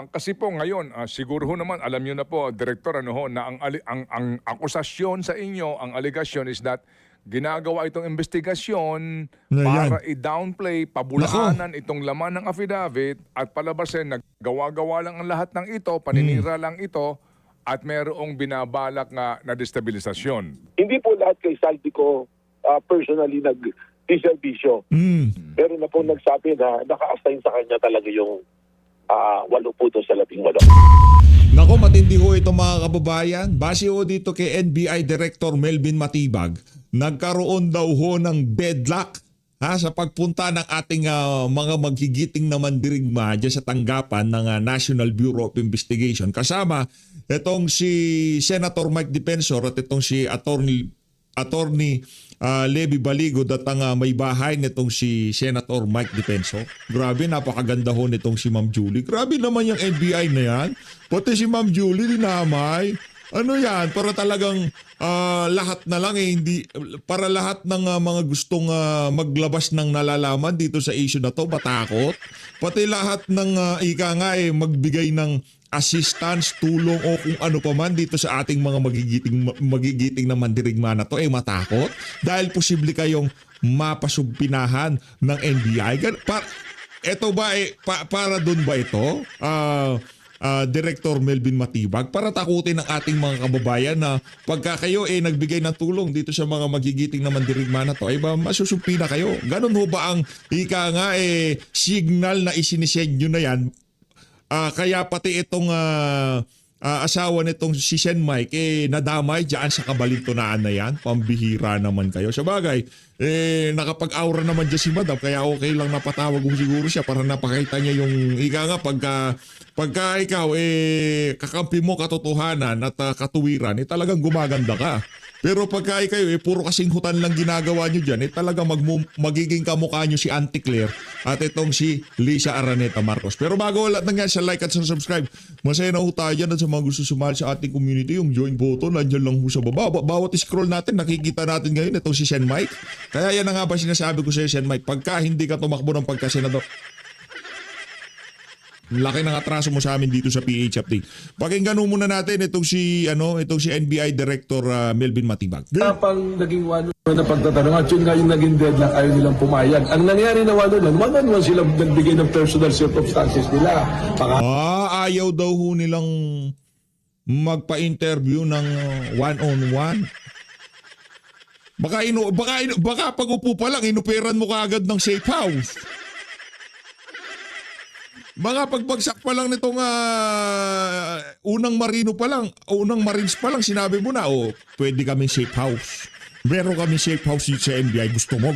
Kasi po ngayon, siguro ho naman, alam niyo na po, Director, ano ho, na ang akusasyon sa inyo, ang allegation is that ginagawa itong investigasyon Na yan. para i-downplay, pabulaanan itong laman ng affidavit at palabasin, naggawa-gawa lang ang lahat ng ito, paninira lang ito, at merong binabalak na destabilisasyon. Hindi po lahat kay Saldico personally nag-diservisyo. Pero na po nagsabi na naka-assign sa kanya talaga yung 8 po doon sa 18. Nako, matindi ho ito mga kababayan. Base ho dito kay NBI Director Melvin Matibag, nagkaroon daw ho ng deadlock sa pagpunta ng ating mga maghigiting na mandirigma dyan sa tanggapan ng National Bureau of Investigation. Kasama itong si Senator Mike Defensor at itong si Attorney Levy Baligod at ang may bahay nitong si Senator Mike Defensor. Grabe, napakaganda ho nitong si Ma'am Julie. Grabe naman yung NBI na yan. Pati si Ma'am Julie dinamay. Ano yan? Para talagang lahat na lang hindi para lahat ng mga gustong maglabas ng nalalaman dito sa issue na to matakot. Pati lahat ng magbigay ng assistance, tulong o kung ano pa man dito sa ating mga magigiting na mandirigma na to matakot dahil posible kayong mapasumpinahan ng NBI. Eto ba para doon ba ito? Director Melvin Matibag, para takutin ng ating mga kababayan na pagka kayo nagbigay ng tulong dito sa mga magigiting na mandirigma na to, masusumpina kayo. Ganun ho ba ang signal na isinisend nyo na yan? Kaya pati itong asawa nitong si Sen Mike nadamay dyan sa kabalintunaan na yan. Pambihira naman kayo. Sa bagay, nakapag-aura naman dyan si Madam, kaya okay lang napatawag mo siguro siya para napakita niya yung pagka ikaw kakampi mo katotohanan at katuwiran, talagang gumaganda ka. Pero pagka kayo puro kasinghutan lang ginagawa nyo dyan, talagang magiging kamukha nyo si Auntie Claire at itong si Lisa Araneta Marcos. Pero bago lahat ng yan, sa like at sa subscribe, masaya na ho tayo dyan at sa mga gusto sumali sa ating community, yung join button, nandiyan lang ho sa baba. Bawat scroll natin, nakikita natin ngayon itong si Sen Mike. Kaya yan na nga ba sinasabi ko sa Sen Mike, pagka hindi ka tumakbo ng pagkasenador, laki ng atraso mo sa amin dito sa PH Update. Pakinggan mo muna natin itong si NBI Director Melvin Matibag. Pang naging one na pagtatanong at yun nga yung naging deadlock, ayaw nilang pumayag. Ang nangyari na one-on-one sila nagbigay ng personal circumstances nila. Ayaw daw ho nilang magpa-interview ng one-on-one. Baka pag upo pa lang, inuperan mo kaagad ng safe house. Mga pagbagsak pa lang nitong unang Marines pa lang, sinabi mo na, pwede kami safe house. Meron kami safe house dito sa NBI. Gusto mo?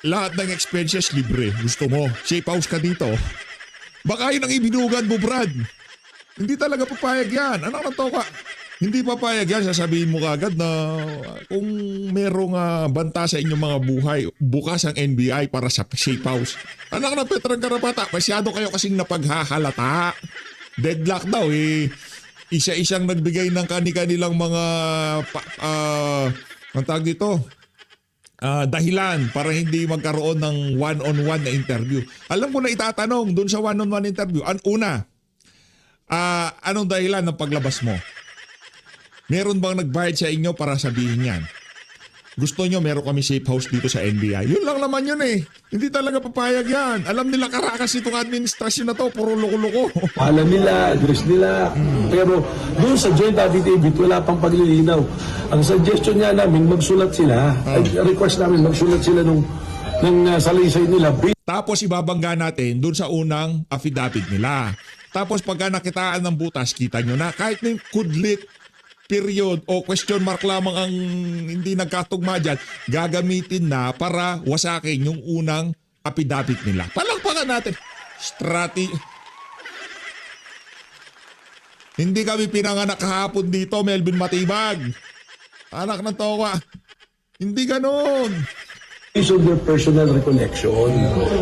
Lahat ng expenses libre. Gusto mo? Safe house ka dito. Baka yun ang ibinugan mo, Brad. Hindi talaga papayag yan. Anak na to ka. Hindi papayag yan, sasabihin mo kagad na kung merong banta sa inyong mga buhay, bukas ang NBI para sa safe house. Anak na Petrang Karapata, masyado kayo kasing napaghahalata. Deadlock daw isa-isang nagbigay ng kanilang mga ang tawag dito, dahilan para hindi magkaroon ng one-on-one na interview. Alam ko na itatanong dun sa one-on-one interview. Una, anong dahilan ng paglabas mo? Meron bang nagbayad sa inyo para sabihin yan? Gusto nyo meron kami safe house dito sa NBI? Yun lang naman yun Hindi talaga papayag yan. Alam nila karakas itong administrasyon na to. Puro loko-loko. Alam nila, address nila. Pero doon sa joint affidavit, wala pang paglilinaw. Ang suggestion niya namin, magsulat sila. Request namin, magsulat sila ng salaysay nila. Tapos ibabangga natin doon sa unang affidavit nila. Tapos pagka nakitaan ng butas, kita nyo na kahit may kudlit, period o question mark lamang ang hindi nagkatugma dyan, gagamitin na para wasakin yung unang affidavit nila. Palakpakan natin. Hindi kami pinanganak kahapon dito, Melvin Matibag. Anak ng toka. Hindi ganon. Based on their personal recollection.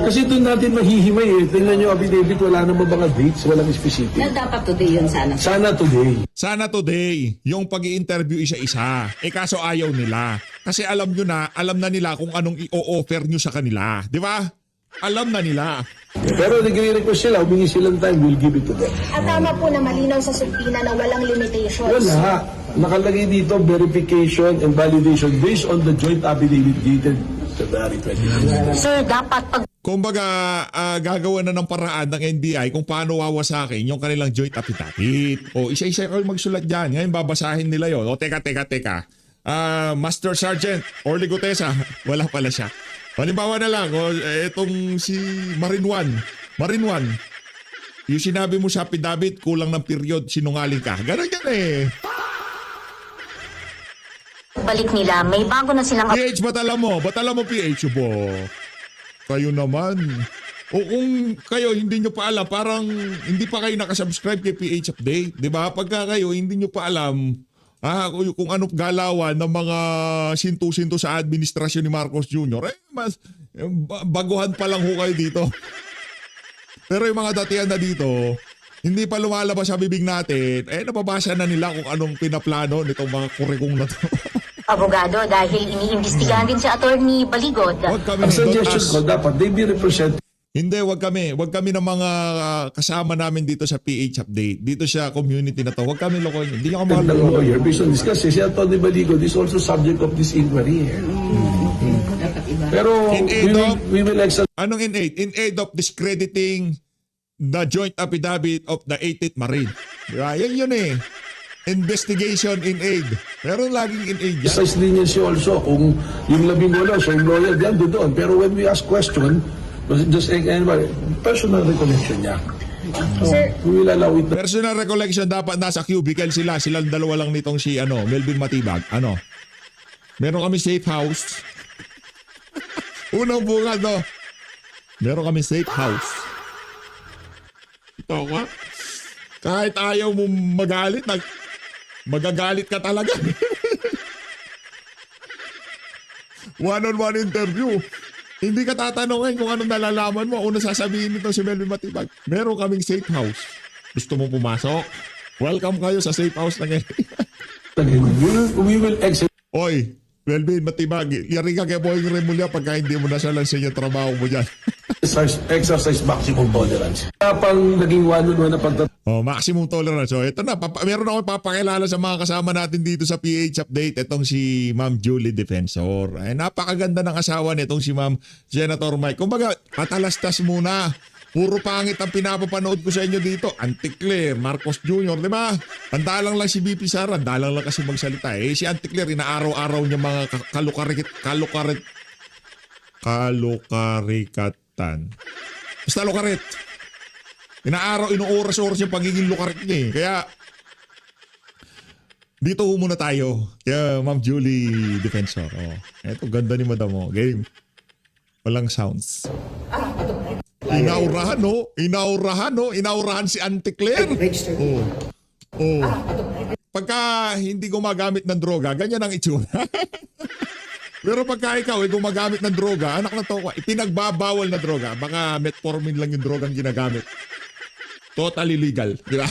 Kasi doon natin mahihimay Tingnan nyo, affidavit, wala naman mga dates, walang specific. Na dapat today yun sana. Sana today. Sana today, yung pag-i-interview isa-isa. Kaso ayaw nila. Kasi alam na nila kung anong i-offer nyo sa kanila. Di ba? Alam na nila. Pero nagre-request sila, humingi silang time, we'll give it to them. At tama po na malinaw sa subpina na walang limitations. Wala. Nakalagay dito, verification and validation based on the joint affidavit dated February 20. Sir, dapat pag Kumbaga, gagawa na ng paraan ng NBI kung paano wawasakin yung kanilang joint affidavit. O isa-isa kayo magsulat dyan. Ngayon babasahin nila yon. O teka. Master Sergeant Orly Gutesa, wala pala siya. Halimbawa na lang, etong si Marine One. Yung sinabi mo sa affidavit, kulang ng period, sinungaling ka. Ganun yan eh. balik nila, may bago na silang PH, ba't alam mo PH bo? Kayo naman. O kung kayo hindi nyo pa alam, parang hindi pa kayo nakasubscribe kay PH Update. Di ba? Pagka kayo hindi nyo pa alam kung anong galawan ng mga sinto-sinto sa administrasyon ni Marcos Jr., mas baguhan pa lang ho kayo dito. Pero yung mga datihan na dito, hindi pa lumalabas sa bibig natin, nababasa na nila kung anong pinaplano nitong mga kurikong na to. abogado dahil iniimbestigahan din si Attorney Baligod. Huwag kami Ang suggestion ko, dapat they be represented. Hindi, wag kami ng mga kasama namin dito sa PH Update. Dito sa community na to. Wag kami lokohin. Hindi ako mga ng lawyer based on this kasi si Atty. Baligod is also subject of this inquiry. Pero In aid of- we will examine Anong in aid? In aid of discrediting the joint affidavit of the 18th Marine. Diba? Yan yun eh. Investigation in aid. Meron laging in aid yan. exercise leniency also kung yung 18 siya yung lawyer diyan doon. Pero when we ask question, just personal recollection niya. Sir, We will allow it. Personal recollection dapat nasa cubicle sila. Silang dalawa lang nitong si Melvin Matibag. Meron kami safe house. Unang bunga no. Meron kami safe house. Ito ka. Kahit ayaw mo magalit, magagalit ka talaga. One-on-one interview. Hindi ka tatanungin kung anong nalalaman mo. Una sasabihin nito si Melvin Matibag. Meron kaming safe house. Gusto mo pumasok? Welcome kayo sa safe house na ngayon. We will exercise Oy, Melvin Matibag, yari ka kay Boying Remulla pagka hindi mo nasalansin yung trabaho mo dyan. maximum tolerance. Pang naging one-on-one na Maximum tolerance. So, ito na. Meron ako papakilala sa mga kasama natin dito sa PH Update. Itong si Ma'am Julie Defensor. Napakaganda ng asawa nitong si Ma'am Senator Mike. Kumbaga, patalastas muna. Puro pangit ang pinapapanood ko sa inyo dito. Auntie Claire, Marcos Jr., di ba? Andalang lang si BP Sara. Andalang lang kasi magsalita. Si Auntie Claire, inaaraw-araw niya mga kalukarikatan. Basta lukarit. Inuoras-oras yung pagiging lukarit niya eh. Kaya, dito muna tayo. Kaya Ma'am Julie Defensor. Eto, ganda ni Madam mo. Game. Walang sounds. Inaurahan si Auntie Claire. Pagka hindi gumagamit ng droga, ganyan ang itsura. Pero pagka ikaw gumagamit ng droga, anak na to, ipinagbabawal na droga. Baka metformin lang yung drogang ginagamit. Totally legal, di ba?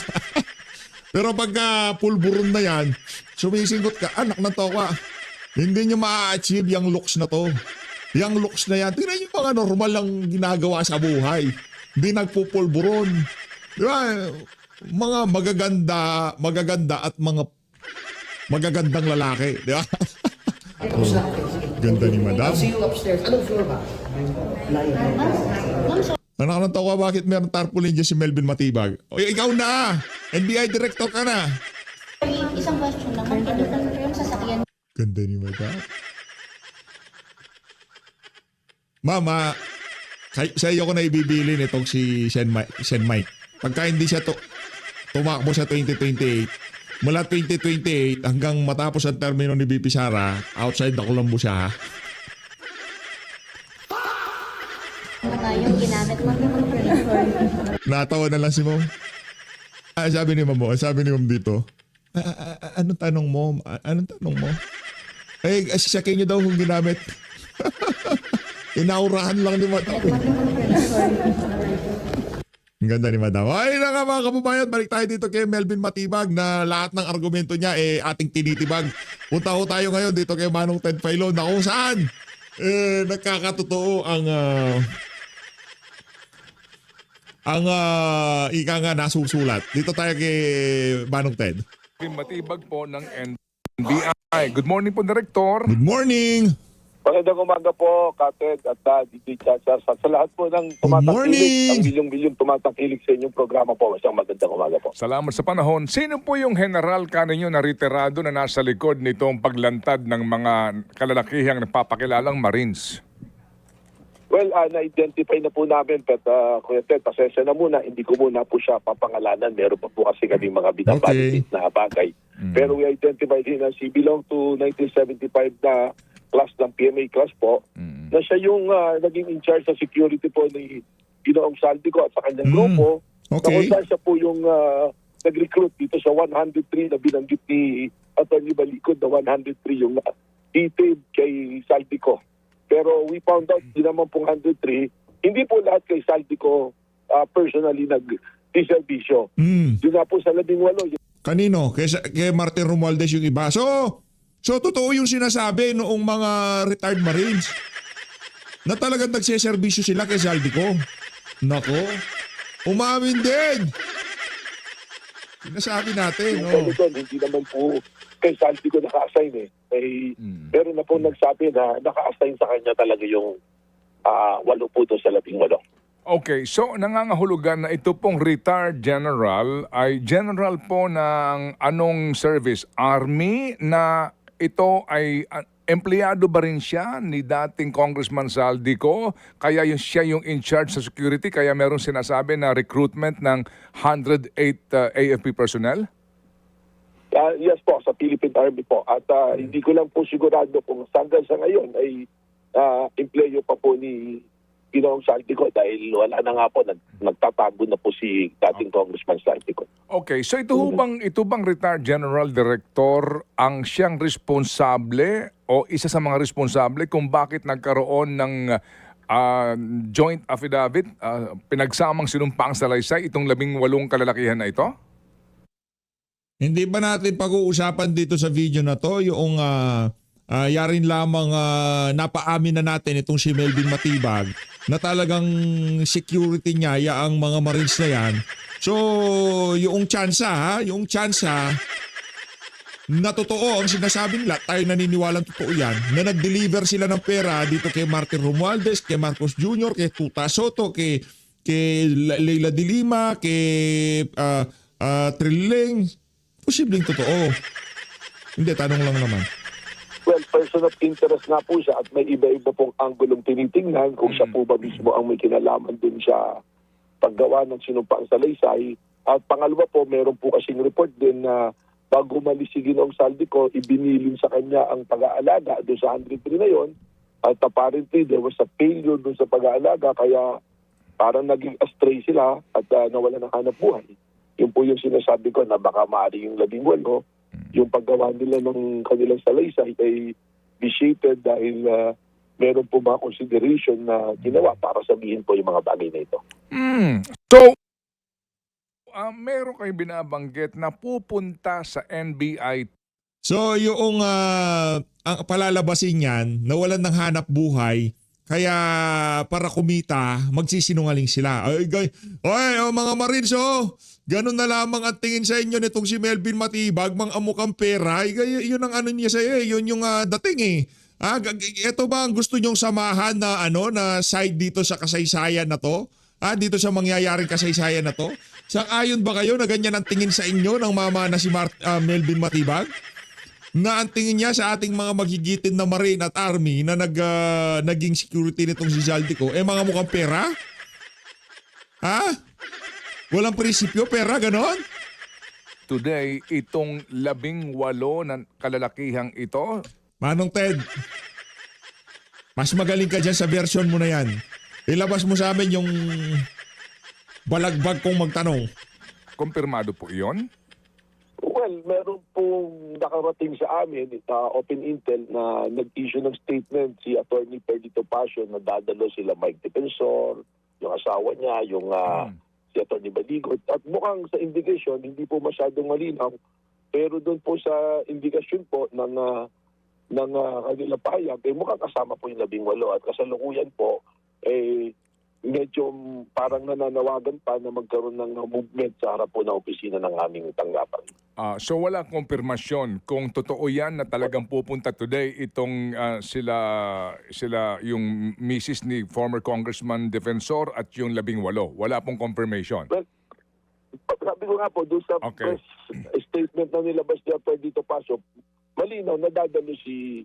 Pero pagka pulburon na yan, sumisinggot ka, anak na to ka. Hindi nyo ma-achieve yung looks na to. Yung looks na yan, tingnan yung mga normal lang ginagawa sa buhay. Hindi nagpupulburon. Di ba? Mga magaganda at mga magagandang lalaki. Di ba? Ganda ni Madam. I'll see you upstairs. Anong floor ba? Anak ng tawa, bakit meron tarpaulin dyan si Melvin Matibag? O ikaw na! NBI director ka na! Isang question lang, mag-confirm sa sasakyan. Ganda ni Madam. Mama, sa iyo ko na ibibili nitong si Sen Mike. Pagka hindi siya tumakbo sa 2028, mula 2028 hanggang matapos ang termino ni BP Sara, outside na Colombo siya ha. Ano nga yung ginamit mo? Natawa na lang si Mom. Sabi ni Mom dito, anong tanong mo? Anong tanong mo? Sakin niyo daw kung ginamit. Inaurahan lang ni Madam. Ang ganda ni Madam. Ay na nga mga kababayan, balik tayo dito kay Melvin Matibag na lahat ng argumento niya ating tinitibag. Punta ko tayo ngayon dito kay Manong Ted Filon na kung saan nagkakatotoo ang ika nga nasusulat. Dito tayo kay Manong Ted. Matibag po ng NBI. Good morning po, Director. Good morning! Magandang umaga po, Kated at DJ Chacha. Sa lahat po ng morning! tumatangkilik, ang bilyong-bilyong tumatangkilik sa inyong programa po. Isang magandang umaga po. Salamat sa panahon. Sino po yung general kaninyo na retirado na nasa likod nitong paglantad ng mga kalalakihang nagpapakilalang Marines? Well, na-identify na po namin, but Kuya Ted, pasensya na muna, hindi ko muna po siya papangalanan. Meron pa po kasi kami mga binabalidate na bagay. Pero we identified him as he belonged to 1975 na class ng PMA class po, na siya yung naging in charge sa security po ni Ginoong Saldico at sa kanyang grupo. Okay. Na kung saan siya po yung nag-recruit dito sa 103 na binanggit ni Atty. Balicod na 103 yung detailed kay Saldico. Pero we found out, di naman pong 103, hindi po lahat kay Saldico personally nag-diservisyo. Yun na po sa 18. Kanino? Kay Martin Romualdez yung iba. So totoo yung sinasabi noong mga retired Marines na talagang nagseservisyo sila kay Saldico. Nako, umamin din. Sinasabi natin, no? Hindi naman po kay Saldico naka-assign meron na po nagsabi na naka-assign sa kanya talaga yung 8 po doon sa 18. Okay, so nangangahulugan na ito pong retired general ay general po ng anong service? Army na ito ay empleyado ba rin siya ni dating Congressman Saldico? Kaya siya yung in charge sa security kaya meron sinasabi na recruitment ng 108 AFP personnel? Yes po, sa Philippine Army po. At hindi ko lang po sigurado kung hanggang sa ngayon ay empleyo pa po ni Ginoong Saldico dahil wala na nga po, nagtatago na po si dating Congressman Saldico. Okay, so ito bang retired general director ang siyang responsable o isa sa mga responsable kung bakit nagkaroon ng joint affidavit, pinagsamang sinumpang salaysay itong 18 kalalakihan na ito? Hindi ba natin pag-uusapan dito sa video na to yung yarin lamang napaamin na natin itong si Melvin Matibag na talagang security niya ang mga Marines na yan. So, yung tsansa na totoo ang sinasabing lahat, tayo naniniwalang totoo yan, na nag-deliver sila ng pera dito kay Martin Romualdez, kay Marcos Jr., kay Tuta Soto, kay Leila de Lima, kay Trilling. Posibleng totoo. Hindi, tanong lang naman. Well, person of interest nga po siya at may iba-iba pong anggulong tinitingnan kung siya po ba mismo ang may kinalaman dun sa paggawa ng sinumpang salaysay. At pangalawa po, meron po kasing report din na bago umalis si Ginoong Saldico, ibinilin sa kanya ang pag-aalaga doon sa 103 na yon. At apparently, there was a failure doon sa pag-aalaga kaya parang naging astray sila at nawala ng hanap buhay. Yun po yung sinasabi ko na baka maaari yung 18, yung paggawa nila ng kanilang salaysay ay vitiated dahil meron po mga consideration na ginawa para sabihin po yung mga bagay na ito. So, meron kayong binabanggit na pupunta sa NBI. So, yung ang palalabasin yan, nawalan ng hanap buhay, kaya para kumita, magsisinungaling sila. Mga Marines, ganun na lamang ang tingin sa inyo nitong si Melvin Matibag, mang amukang pera. Yun ang ano niya sa'yo, yun yung dating ito ba ang gusto nyong samahan na na side dito sa kasaysayan na to? Dito sa mangyayaring kasaysayan na to? Sang-ayon ba kayo na ganyan ang tingin sa inyo ng mama na si Melvin Matibag? Na ang tingin niya sa ating mga magigitin na Marine at Army na naging security nitong si Saldico, mga mukhang pera? Walang prinsipyo, pera, ganon? Today, itong 18 na kalalakihang ito, Manong Ted, mas magaling ka dyan sa version mo na yan. Ilabas mo sa amin yung balagbag kong magtanong. kumpirmado po iyon? Well, meron pong nakarating sa amin, open intel, na nag-issue ng statement si Attorney Perdito Passion na dadalo sila Mike Defensor, yung asawa niya, yung si Atty. Baligot. At mukhang sa indikasyon, hindi po masyadong malinaw, pero doon po sa indikasyon po ng kanilang pahayag, mukhang kasama po yung 18 at kasalukuyan po, medyo parang nananawagan pa na magkaroon ng movement sa harap po ng opisina ng aming tanggapan. So wala kumpirmasyon kung totoo yan na talagang pupunta today itong sila yung misis ni former Congressman Defensor at yung 18. Wala pong confirmation. Well, sabi ko nga po, doon sa Okay. press statement na nilabas niya Dito Pasok, malinaw na dadalo si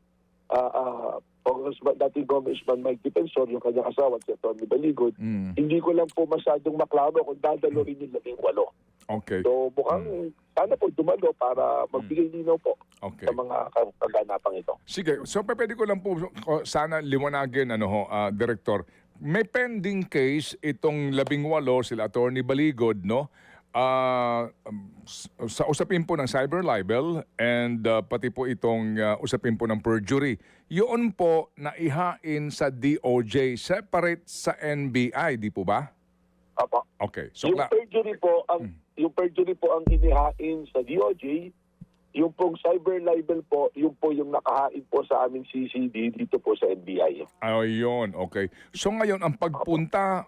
dating Congressman Mike Defensor, yung kanyang asawa, si Atty. Baligot. Hindi ko lang po masyadong maklaro kung dadalo rin yung 18. Okay. So mukhang sana po dumalo para magbigay linaw po Okay. sa mga kaganapang ito. Sige, so pwede ko lang po sana liwanagin, Director. May pending case itong 18, sila Attorney Baligod, no? Sa usapin po ng cyber libel and pati po itong usapin po ng perjury. Yun po naihain sa DOJ, separate sa NBI, di po ba? Apo. Okay. So, Yung perjury po ang inihain sa DOJ. Yung pong cyber libel po, yung po yung nakahain po sa aming CCD dito po sa NBI. ayun, okay. So ngayon, ang pagpunta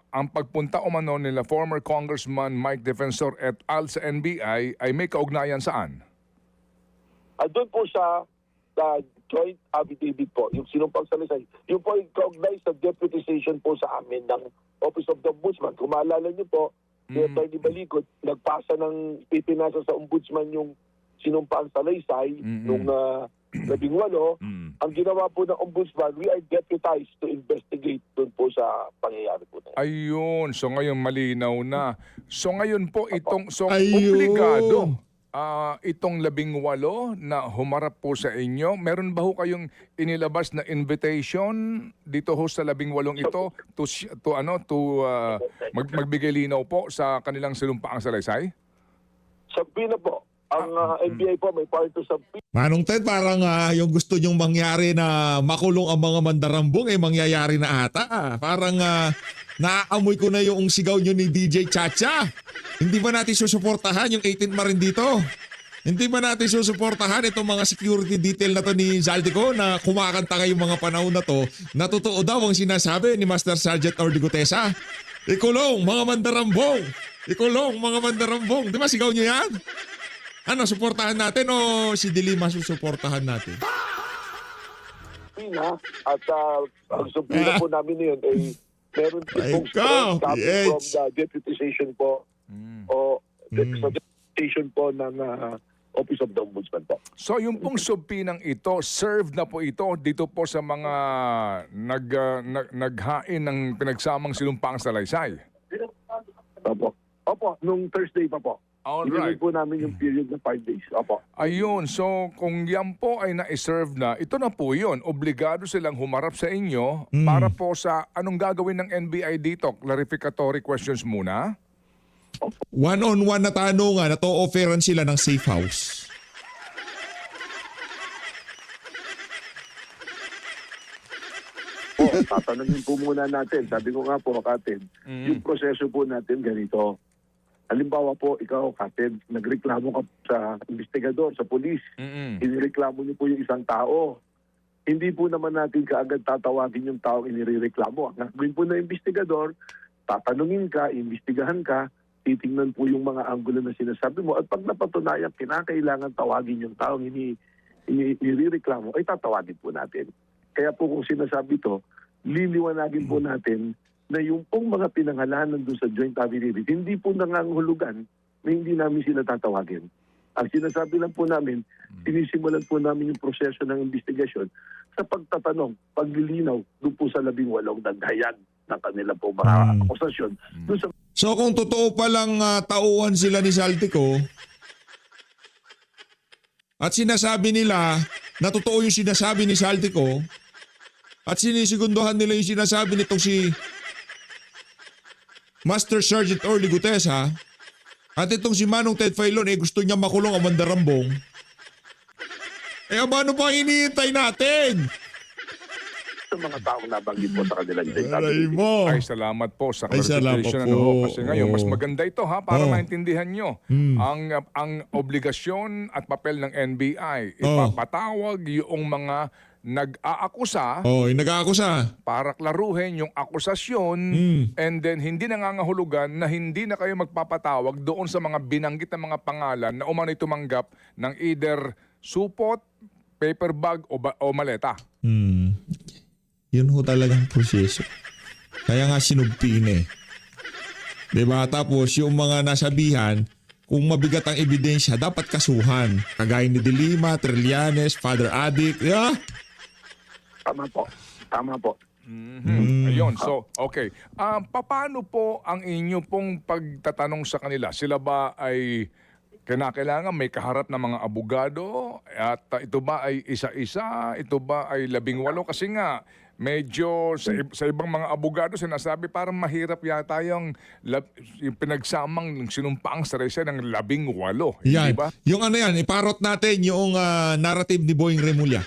umano nila former Congressman Mike Defensor et al. Sa NBI ay may kaugnayan saan? Doon po sa joint affidavit po, yung sinumpang salisay, yung po yung kaugnay sa deputization po sa amin ng Office of the Ombudsman. Kung maalala niyo po, si Atty. Baligot, nagpasa ng ipinasa sa Ombudsman yung sinumpang salaysay nung 18. Ang ginawa po ng Ombudsman, we are deputized to investigate doon po sa pangyayari po na yun. Ayun, so ngayon malinaw na. So ngayon po itong Ayun. obligado itong 18 na humarap po sa inyo. Meron ba ho kayong inilabas na invitation dito ho sa 18 ito magbigay linaw po sa kanilang sinumpaang salaysay? Sabi na po, ang NBI po may part to subpoena. Manong Ted, parang yung gusto nyong mangyari na makulong ang mga mandarambong mangyayari na ata. Parang naaamoy ko na yung sigaw nyo ni DJ Chacha. Hindi ba natin susuportahan yung 18 Marin dito? Hindi ba natin susuportahan itong mga security detail na to ni Zaldico na kumakanta ngayong mga panahon na to na totoo daw ang sinasabi ni Master Sergeant Orly Gutesa? Ikulong mga mandarambong! Ikulong mga mandarambong! Di ba sigaw nyo yan? Ano, suportahan natin o si Dilima susuportahan natin? At ang subpoena po namin yun ay meron pong copy from the deputization po o sa deputization po ng Office of the Ombudsman po. So yung pong subpinang ito, served na po ito dito po sa mga naghain ng pinagsamang sinumpaang salaysay? Opo, nung Thursday pa po. Alright. Inilagay po namin yung period na 5 days. Opo. Ayun, so kung yan po ay na-serve na, ito na po yun. Obligado silang humarap sa inyo para po sa anong gagawin ng NBI dito? Clarificatory questions muna. One-on-one na tanungan na to-offeran sila ng safe house. Tatanungin po muna natin. Sabi ko nga po, Kapatid, yung proseso po natin ganito. Halimbawa po, ikaw, Kapatid, nagreklamo ka sa investigador, sa polis. Inireklamo niyo po yung isang tao. Hindi po naman natin kaagad tatawagin yung tao inireklamo. Ang gagawin po na investigador, tatanungin ka, imbestigahan ka, titingnan po yung mga anggulo na sinasabi mo. At pag napatunayan, kinakailangan tawagin yung taong inireklamo, ay tatawagin po natin. Kaya po kung sinasabi to, liliwanagin po natin na yung pong mga pinangalanan doon sa joint affidavit, hindi po nangangahulugan na hindi namin sila tatawagin. Ang sinasabi lang po namin, sinisimulan po namin yung proseso ng investigasyon sa pagtatanong, paglilinaw doon po sa 18 naghayan ng kanila po mga akusasyon. Doon sa So kung totoo palang tauhan sila ni Zaldico at sinasabi nila na totoo yung sinasabi ni Zaldico at sinisigunduhan nila yung sinasabi nitong si Master Sergeant Orly Gutesa at itong si Manong Ted Filon gusto niya makulong ang mandarambong, ano pa hinihintay natin? sa mga taong nabanggit po sa kanilang joint Aray affidavit. mo. Ay, salamat po sa Ay, salamat clarification. po. Kasi ngayon, mas Oo. maganda ito ha, para Oo. maintindihan nyo. Ang obligasyon at papel ng NBI, ipapatawag yung mga nag-aakusa Oh, yung nag-aakusa. para klaruhin yung akusasyon and then hindi nangangahulugan na hindi na kayo magpapatawag doon sa mga binanggit na mga pangalan na umano'y tumanggap ng either supot, paper bag o maleta. Yun ho talagang proseso. Kaya nga sinugtiin eh. Diba? Tapos yung mga nasabihan, kung mabigat ang ebidensya, dapat kasuhan. Kagaya ni De Lima, Trillanes, Father Adik. Yeah. Tama po. Tama po. Ayun, so okay. Paano po ang inyo pong pagtatanong sa kanila? Sila ba ay kinakailangan may kaharap na mga abogado at ito ba ay isa-isa? Ito ba ay 18? Kasi nga medyo sa ibang mga abogado sinasabi parang mahirap yata yung pinagsamang sinumpaang saresa ng 18. Yan. Hindi ba? Yung ano yan, iparot natin yung narrative ni Boying Remulla.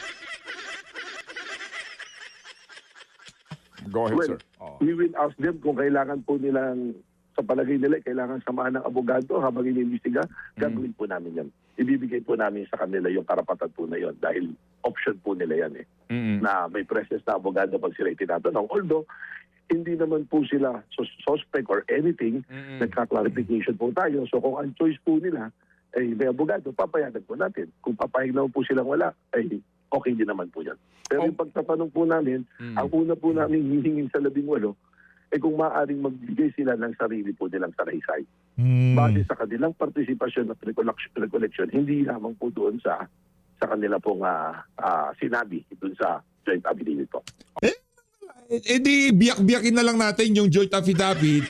Go ahead, Well, sir. Oh. we will ask them kung kailangan po nilang, sa palagay nila, kailangan samahan ng abogado habang iniimbestiga. Gagawin po namin yan. Ibibigay po namin sa kanila yung karapatan po na yon dahil option po nila yan na may presence na abogado pag sila itinatanong. Although, hindi naman po sila suspect or anything, nagka-clarification po tayo. So kung ang choice po nila ay may abogado, papayagan po natin. Kung papayag naman po silang wala, ay okay din naman po yan. Pero yung pagtatanong po namin, ang una po namin hihingin sa 18, kung maaaring magbigay sila ng sarili po nilang salaysay. Base sa kanilang partisipasyon at recollection, hindi lamang po doon sa kanila pong sinabi doon sa joint affidavit po. Di biyak-biyakin na lang natin yung joint affidavit.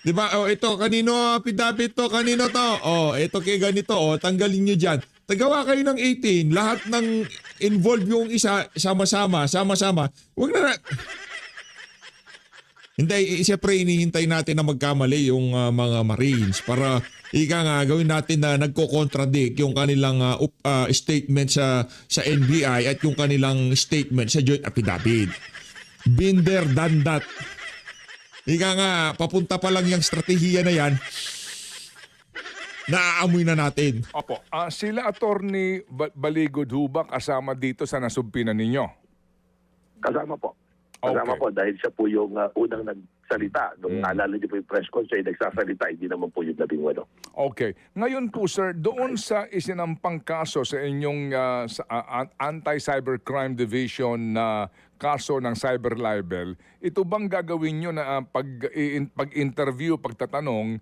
Di ba? Oh, ito, kanino affidavit to? Kanino to? Oh, ito kay ganito. Oh, tanggalin nyo dyan. Tagawa kayo ng 18. Lahat ng involved yung isa, sama-sama. Huwag na. Hindi, siyempre inihintay natin na magkamali yung mga Marines para gawin natin na nagko-contradict yung kanilang statement sa NBI at yung kanilang statement sa joint affidavit. Been there, done that. Papunta pa lang yung strategiya na yan, naaamoy na natin. Opo. Sila Attorney Baligod ba kasama dito sa nasumpinan ninyo? Kasama po. Kasama Okay. po dahil siya po yung unang nagsalita. Nung naalala niyo po yung press con, siya yung nagsasalita, hindi naman po yung 18. Okay. Ngayon po sir, doon sa isinampang kaso sa inyong Anti-Cybercrime Division na kaso ng cyber libel, ito bang gagawin nyo na pag-interview, pagtatanong,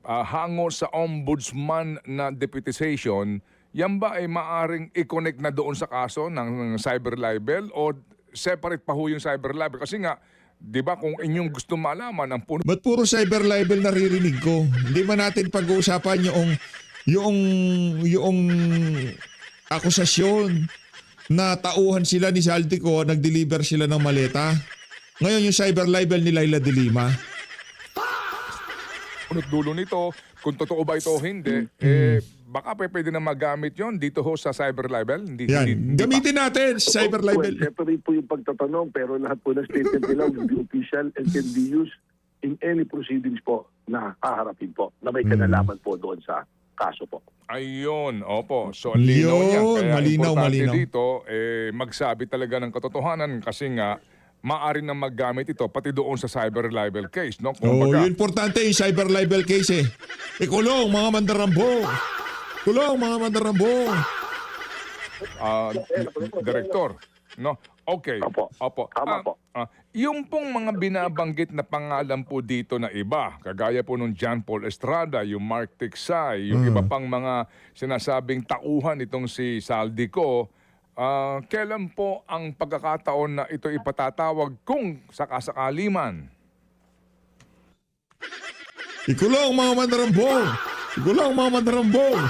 hango sa ombudsman na deputization, yan ba ay maaring i-connect na doon sa kaso ng cyber libel o separate pa ho yung cyber libel? Kasi nga, di ba kung inyong gusto malaman ang puno Ba't puro cyber libel naririnig ko? Hindi ba natin pag-uusapan yung akusasyon na tauhan sila ni Saldico, nag-deliver sila ng maleta? Ngayon yung cyber libel ni Laila de Lima. punot dulo nito, kung totoo ba ito o hindi, baka pwede na magamit yon dito ho sa cyber libel. Hindi pa. Gamitin natin sa cyber libel. Well, separate po yung pagtatanong, pero lahat po ng statement nila will be official and can be used in any proceedings po na haharapin po, na may kinalaman po doon sa kaso po. Ayun, opo. So, ang linaw niya. Yun, Kaya malinaw, importante malinaw. dito, magsabi talaga ng katotohanan kasi nga, maaari na maggamit ito pati doon sa cyber libel case. No? Oh, Kumbaga, yun importante yung cyber libel case eh. Kulong mga mandarambong. Kulong mga mandarambong. Director. No? Okay. Opo. Tama po. Yung pong mga binabanggit na pangalan po dito na iba, kagaya po nung John Paul Estrada, yung Mark Tiksay, yung iba pang mga sinasabing tauhan itong si Saldico, kailan po ang pagkakataon na ito ipatatawag kung sakasakali man? Ikulong mga mandarambong. Ikulong mga mandarambong.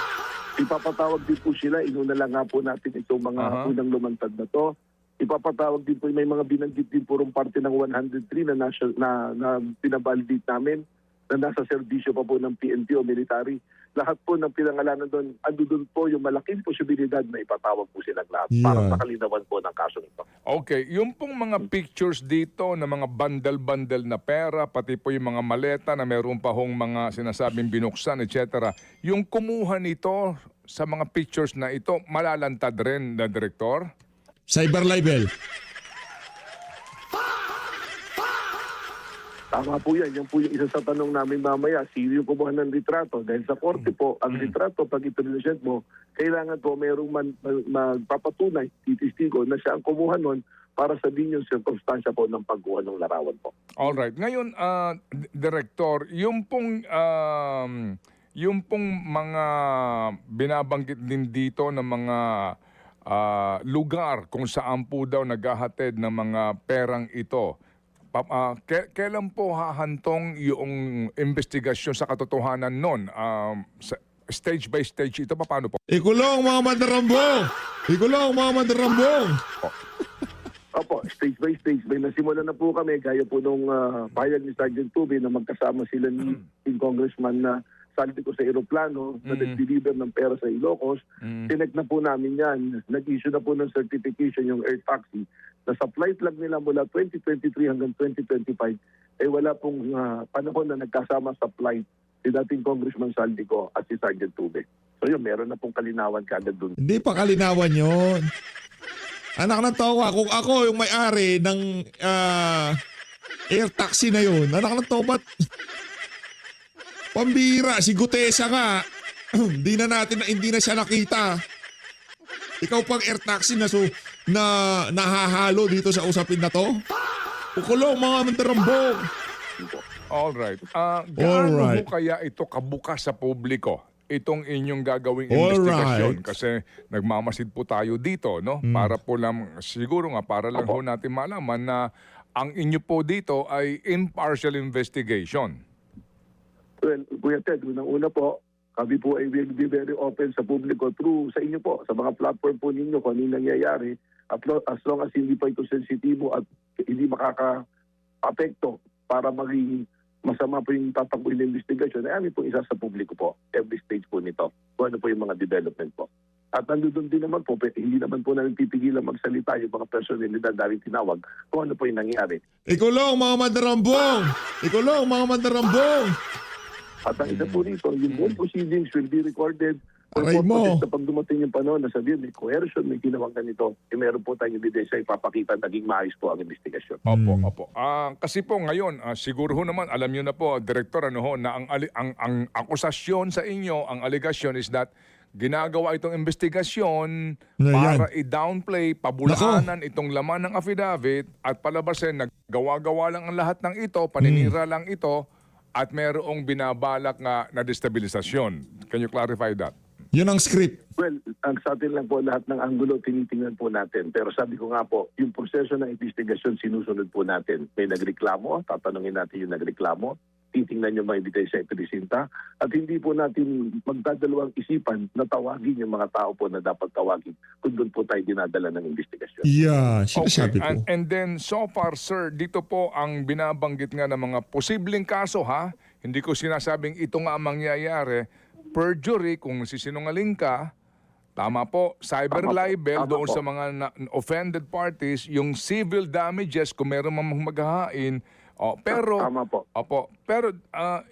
Ipapatawag din po sila, inuna lang nga po natin itong mga unang lumantad na to. Ipapatawag din po, may mga binanggit din purong parte ng 103 na pinabalidate namin na nasa serbisyo pa po ng PNP o military lahat po ng pinangalanan doon, ando doon po yung malaking posibilidad na ipatawag po silang lahat para Yeah. sa kalinawan po ng kaso nito. Okay, yung pong mga pictures dito na mga bundle-bundle na pera, pati po yung mga maleta na meron pa hong mga sinasabing binuksan, etc. Yung kumuha nito sa mga pictures na ito, malalantad rin na direktor? Cyber libel. Tama po yan. Yan po yung isa sa tanong namin mamaya. Sino yung kumuha ng litrato? Dahil sa korte po, ang litrato, pag ipresent mo, kailangan po mayroong magpapatunay, titistigo, na siya ang kumuha nun para sabihin yung circumstansya po ng pagkuha ng larawan po. Alright. Ngayon, Director, yung pong mga binabanggit din dito ng mga lugar kung saan po daw naghahatid ng mga perang ito, kailan po hahantong yung investigasyon sa katotohanan nun? Stage by stage ito, paano po? Ikulong mga mandarambong! Ikulong mga mandarambong! Opo, stage by stage. May nasimulan na po kami, gaya po nung payag ni Sergeant Tube na magkasama sila ni Congressman na saldi ko sa aeroplano na nag-deliver ng pera sa Ilocos. Tinek na po namin yan. Nag-issue na po ng certification yung air taxi na sa flight lang nila mula 2023 hanggang 2025 wala pong panahon na nagkasama sa flight si dating Congressman Saldico at si Sergeant Tube. So yun, meron na pong kalinawan kagad dun. Hindi pa kalinawan yon. Anak ng tawa, kung ako yung may-ari ng air taxi na yun, anak ng tawa, ba't pambira, si Gutesa nga, hindi na siya nakita. Ikaw pang air taxi na nahahalo dito sa usapin na to? Ukulong mga mandarambong. Alright. Gaano Alright. mo kaya ito kabukas sa publiko? Itong inyong gagawing Alright. investigasyon kasi nagmamasid po tayo dito, no? Para po lang, siguro nga, para lang ho natin malaman na ang inyo po dito ay impartial investigation. Well, Kuya Ted, unang-una po, kami po ay will be very open sa publiko through sa inyo po, sa mga platform po ninyo kung ano yung nangyayari. As long as hindi pa ito sensitibo at hindi makaka-apekto para maging masama po yung tatakbuhin ng investigasyon, ay amin po isa sa publiko po, every stage po nito, kung ano po yung mga development po. At nandun din naman po, hindi naman po namin pipigilan magsalita yung mga personalidad dahil tinawag kung ano po yung nangyayari. Ikulong mga mandarambong! Ikulong mga mandarambong! At ang isa po rito, yung buong proceedings will be recorded. Aray mo. Sa pag dumating yung panahon na sabihin, may coercion, may ginawang ganito, meron po tayong ebidensya ipapakita naging maayos po ang investigasyon. Opo. Kasi po ngayon, siguro ho naman, alam nyo na po, Director, ano ho, na ang akusasyon sa inyo, ang allegation is that ginagawa itong investigasyon Na yan. para i-downplay, pabulaanan itong laman ng affidavit at palabasin, naggawa-gawa lang ang lahat ng ito, paninira lang ito, at merong binabalak na destabilisasyon. Can you clarify that? Yun ang script. Well, ang sa atin lang po lahat ng anggulo tinitingnan po natin. Pero sabi ko nga po, yung proseso ng investigasyon sinusunod po natin. May nagreklamo, tatanungin natin yung nagreklamo, titingnan yung mga ebidensya ipresinta, at hindi po natin magdadalawang isipan na tawagin yung mga tao po na dapat tawagin kung doon po tayo dinadala ng investigasyon. Yeah, sinasabi ko. And then so far, sir, dito po ang binabanggit nga ng mga posibleng kaso, ha? Hindi ko sinasabing ito nga ang mangyayari. Perjury, kung sisinungaling ka, tama po, cyber Tama po. libel Tama doon po. sa mga offended parties, yung civil damages kung meron mang maghahain. Pero Tama po. Opo, pero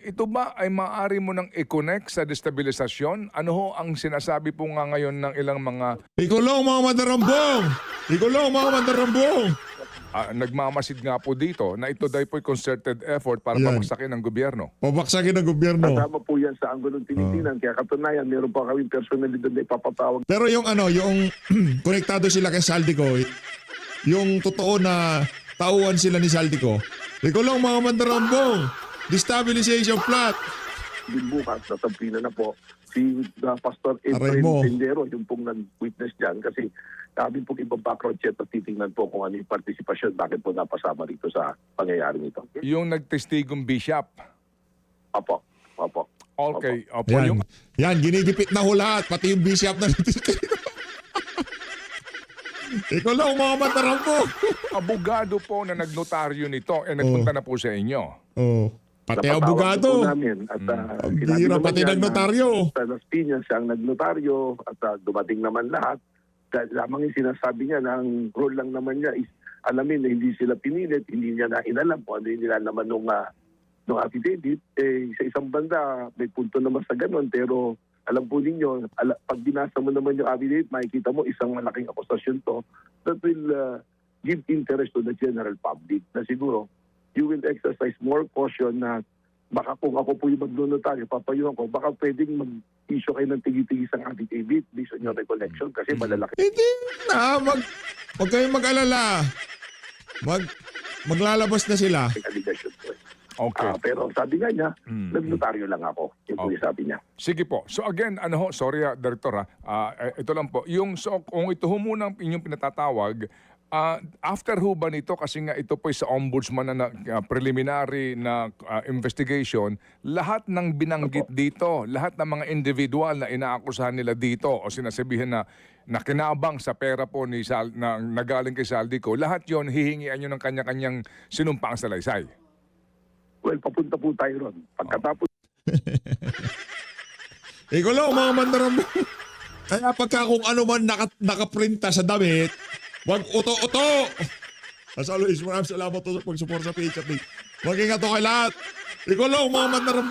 ito ba ay maaari mo nang i-connect sa destabilisasyon? Ano ho ang sinasabi po nga ngayon ng ilang mga Ikulong mga mandarambong! Ikulong mga mandarambong! nagmamasid nga po dito na ito daw po'y concerted effort para Yan. pabagsakin ng gobyerno? Pabaksakin ng gobyerno. Kasama po yan sa anggulong tinitingnan. Kaya katunayan, meron pa kami personalidad na ipapatawag. Pero yung yung konektado sila kay Saldico, yung totoo na tauhan sila ni Saldico, ikulong mga mandarambong! Destabilization plot! Din bukas, natampina na po si Pastor Aray mo. Efrain Tendero, yung pong nag-witness dyan. Kasi kami pong ibang background check at titingnan po kung ano yung partisipasyon, bakit po napasama rito sa pangyayari nito. Yung nagtestigong bishop. Opo. Okay, opo. Yan, Yung yan ginigipit na ho lahat, pati yung bishop na Ikulong mga mandarambong! abogado po na nagnotaryo nito nagpunta na po sa inyo. Oh. Pati napatawag abogado. po namin. At Ang sinabi bihira, naman pati niya na nagnotaryo. Sa Las Piñas siya ang nagnotaryo at dumating naman lahat. Dahil lamang yung sinasabi niya na ang role lang naman niya is alamin na hindi sila pinilit, hindi niya na inalam kung ano yung nilalaman nung affidavit. Sa isang banda, may punto naman sa ganun, pero alam po ninyo, pag binasa mo naman yung affidavit, makikita mo isang malaking akusasyon to that will give interest to the general public na siguro you will exercise more caution na baka kung ako po yung magnonotaryo, papayuhan ko, baka pwedeng mag-issue kayo ng tigi-tigis ang affidavit based on your recollection kasi malalaki. Hindi na, wag kayong mag-alala. Maglalabas na sila. Allegation po. Okay. Pero sabi nga niya, nagnotaryo lang ako. Yung po yung sabi niya. Sige po. So again, sorry Director ito lang po. Kung ito ho muna ang inyong pinatatawag, after ho ba nito, kasi nga ito po sa ombudsman na preliminary na investigation, lahat ng binanggit dito, lahat ng mga individual na inaakusahan nila dito o sinasabihan na nakinabang sa pera po na nagaling kay Saldico, lahat yon hihingian nyo ng kanya-kanyang sinumpaang salaysay. Well, papunta po tayo ron. Pagkatapos Ikaw lang, mga mandaram. Kaya pagka kung ano man nakaprinta sa damit, wag uto-uto. As always, maraming salamat po sa pag-support sa page at mag-ingat to kay lahat. Ikaw lang, mga mandaram.